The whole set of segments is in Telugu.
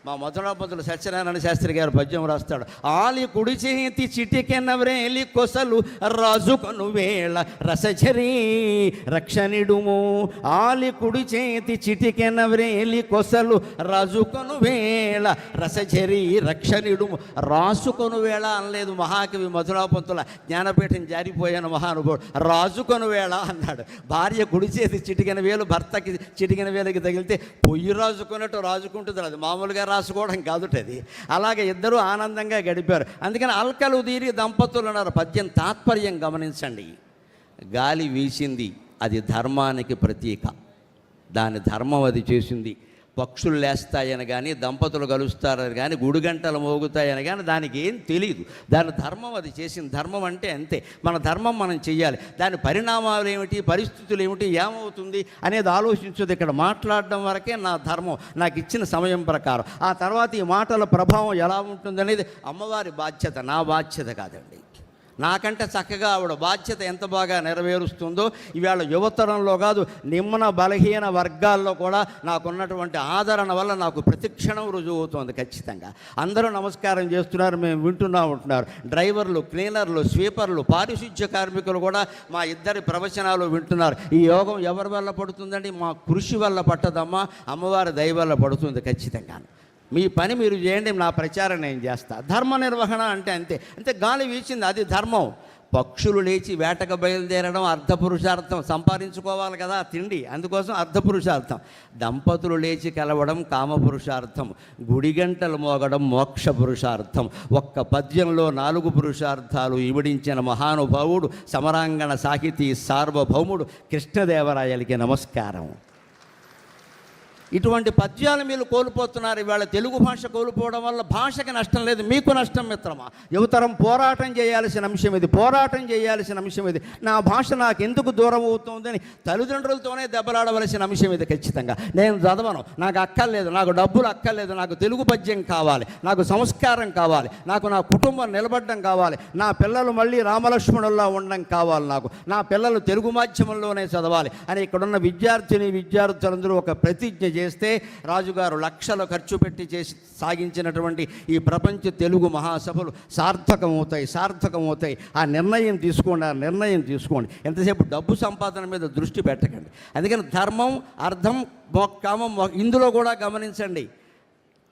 మా మొదలపతులు సత్యనారాయణ శాస్త్రి గారు పద్యం రాస్తాడు. ఆలి కుడి చేతి చిటికెన వ్రేలి కొసలు రాజుకొను వేళ రసఝరీ రక్షణిడుము. ఆలి కుడి చేతి చిటికెన వ్రేలి కొసలు రాజుకొను వేళ రసఝరీ రక్షణిడుము. రాసుకొను వేళ అనలేదు మహాకవి మధురాపంతుల, జ్ఞానపీఠం జారిపోయాను మహానుభావుడు. రాజుకొను వేళ అన్నాడు. భార్య కుడి చేతి చిటికెన వేలు భర్తకి చిటికెన వేలకి తగిలితే పొయ్యి రాజుకున్నట్టు రాజుకుంటుంది. అది మామూలుగా రాసుకోవడం కాదుటది. అలాగే ఇద్దరూ ఆనందంగా గడిపారు. అందుకని అల్కలు తీరి దంపతులు అన్నారు. పద్యం తాత్పర్యం గమనించండి. గాలి వీసింది, అది ధర్మానికి ప్రతీక. దాని ధర్మం అది చేసింది. పక్షులు లేస్తాయని కానీ, దంపతులు కలుస్తారని కానీ, గుడిగంటలు మోగుతాయని కానీ దానికి ఏం తెలియదు. దాని ధర్మం అది చేసింది. ధర్మం అంటే అంతే, మన ధర్మం మనం చెయ్యాలి. దాని పరిణామాలు ఏమిటి, పరిస్థితులు ఏమిటి, ఏమవుతుంది అనేది ఆలోచించదు. ఇక్కడ మాట్లాడడం వరకే నా ధర్మం, నాకు ఇచ్చిన సమయం ప్రకారం. ఆ తర్వాత ఈ మాటల ప్రభావం ఎలా ఉంటుందనేది అమ్మవారి బాధ్యత, నా బాధ్యత కాదండి. నాకంటే చక్కగా ఆవిడ బాధ్యత ఎంత బాగా నెరవేరుస్తుందో ఇవాళ యువతరంలో కాదు, నిమ్న బలహీన వర్గాల్లో కూడా నాకున్నటువంటి ఆదరణ వల్ల నాకు ప్రతిక్షణం రుజువు అవుతుంది. ఖచ్చితంగా అందరూ నమస్కారం చేస్తున్నారు, మేము వింటున్నా ఉంటున్నారు. డ్రైవర్లు, క్లీనర్లు, స్వీపర్లు, పారిశుధ్య కార్మికులు కూడా మా ఇద్దరి ప్రవచనాలు వింటున్నారు. ఈ యోగం ఎవరి వల్ల పడుతుందండి? మా కృషి వల్ల పట్టదమ్మా, అమ్మవారి దయ వల్ల పడుతుంది ఖచ్చితంగా. మీ పని మీరు చేయండి, నా ప్రచారం నేను చేస్తా. ధర్మ నిర్వహణ అంటే అంతే. అంటే గాలి వీచింది, అది ధర్మం. పక్షులు లేచి వేటకు బయలుదేరడం అర్ధపురుషార్థం. సంపాదించుకోవాలి కదా తిండి, అందుకోసం అర్ధపురుషార్థం. దంపతులు లేచి కలవడం కామపురుషార్థం. గుడిగంటలు మోగడం మోక్ష పురుషార్థం. ఒక్క పద్యంలో 4 పురుషార్థాలు ఇమిడించిన మహానుభావుడు, సమరాంగణ సాహితీ సార్వభౌముడు కృష్ణదేవరాయలకి నమస్కారం. ఇటువంటి పద్యాలు మీరు కోల్పోతున్నారు. ఇవాళ తెలుగు భాష కోల్పోవడం వల్ల భాషకి నష్టం లేదు, మీకు నష్టం మిత్రమా. యువతరం పోరాటం చేయాల్సిన అంశం ఇది, పోరాటం చేయాల్సిన అంశం ఇది. నా భాష నాకు ఎందుకు దూరం అవుతుందని తల్లిదండ్రులతోనే దెబ్బలాడవలసిన అంశం ఇది. ఖచ్చితంగా నేను చదవను, నాకు అక్కర్లేదు, నాకు డబ్బులు అక్కర్లేదు, నాకు తెలుగు పద్యం కావాలి, నాకు సంస్కారం కావాలి, నాకు నా కుటుంబం నిలబడడం కావాలి, నా పిల్లలు మళ్ళీ రామలక్ష్మణుల్లా ఉండడం కావాలి, నాకు నా పిల్లలు తెలుగు మాధ్యమంలోనే చదవాలి అని ఇక్కడున్న విద్యార్థులందరూ ఒక ప్రతిజ్ఞ చేస్తే రాజుగారు లక్షలు ఖర్చు పెట్టి చేసి సాగించినటువంటి ఈ ప్రపంచ తెలుగు మహాసభలు సార్థకమవుతాయి. ఆ నిర్ణయం తీసుకోండి. ఎంతసేపు డబ్బు సంపాదన మీద దృష్టి పెట్టకండి. అందుకని ధర్మం, అర్థం, కామం ఇందులో కూడా గమనించండి.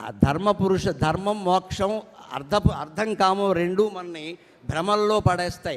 ఆ ధర్మం, మోక్షం, అర్థం, కామం రెండూ మనని భ్రమల్లో పడేస్తాయి.